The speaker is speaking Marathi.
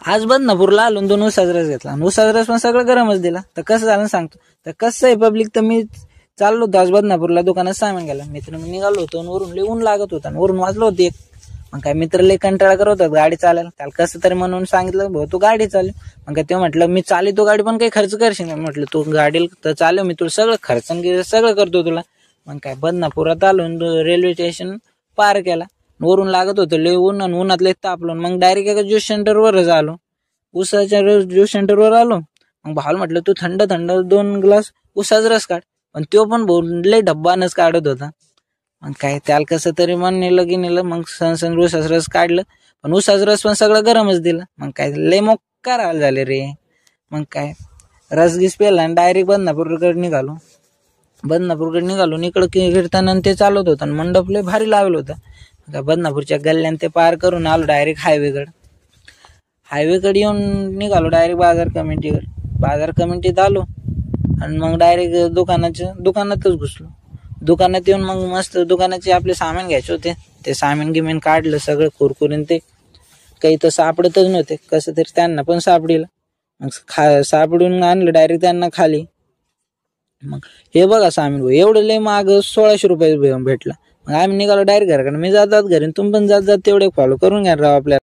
आज बदनापूरला आलो, 2 उसाचा रस घेतला आणि उसाचा रस पण सगळं गरमच दिला. तर कसं झालं सांगतो. तर कसं आहे पब्लिक, तर मी चाललो होतो आज बदनापूरला दुकानात सामान घ्यायला. मित्र मी निघालो होतो आणि वरून लय ऊन लागत होता आणि वरून वाजलो होते एक. मग काय मित्र लय कंटाळा करत होता गाडी चालायला. त्याला कसं तरी म्हणून सांगितलं, भाऊ तू गाडी चालव. मग काय ते म्हटलं मी चालतो गाडी पण काही खर्च करशील नाही. म्हटलं तू गाडीला तर चालव, मी तुला सगळं खर्च सगळं करतो तुला. मग काय बदनापुरात आलो, रेल्वे स्टेशन पार केला. वरून लागत होतं लय ऊन आणि उन्हात लय तापलो. मग डायरेक्ट एका ज्यूस सेंटरवरच आलो. उसाच्या ज्यूस सेंटरवर आलो. मग भावाला म्हटलं तू थंड 2 ग्लास उसाचा रस काढ. पण तो पण भाऊ लय डब्बानच काढत होता. मग काय त्याला कसं तरी मन नेलं. मग सण उसाचा रस काढलं. पण उसाचा रस पण सगळं गरमच दिलं. मग काय लय मोक्कार हाल झाले रे. मग काय रसगीस पेला आणि डायरेक्ट बदनापूरकडे निघालो. इकडं कीर्तन ते चालत होतं आणि मंडप लय भारी लावलं होतं. बदनापूरच्या गल्ल्यान ते पार करून आलो डायरेक्ट हायवेकडे येऊन निघालो डायरेक्ट बाजार कमिटीत आलो. आणि मग डायरेक्ट दुकानातच घुसलो. दुकानात येऊन मग मस्त दुकानाचे आपले सामान घ्यायचे होते. ते सामान गिमान काढलं सगळं कुरकुरीन. ते काही तर सापडतच नव्हते. कसं तरी त्यांना पण सापडलं. मग सापडून आणलं डायरेक्ट त्यांना खाली. मग हे बघा सामान भाऊ एवढं लय महाग 1600 रुपये भेटला. मग आम्ही निघालो डायरेक्ट घराकडे. मी जात घरी, तुम्ही पण जात तेवढे फॉलो करून घ्या राव आपल्याला.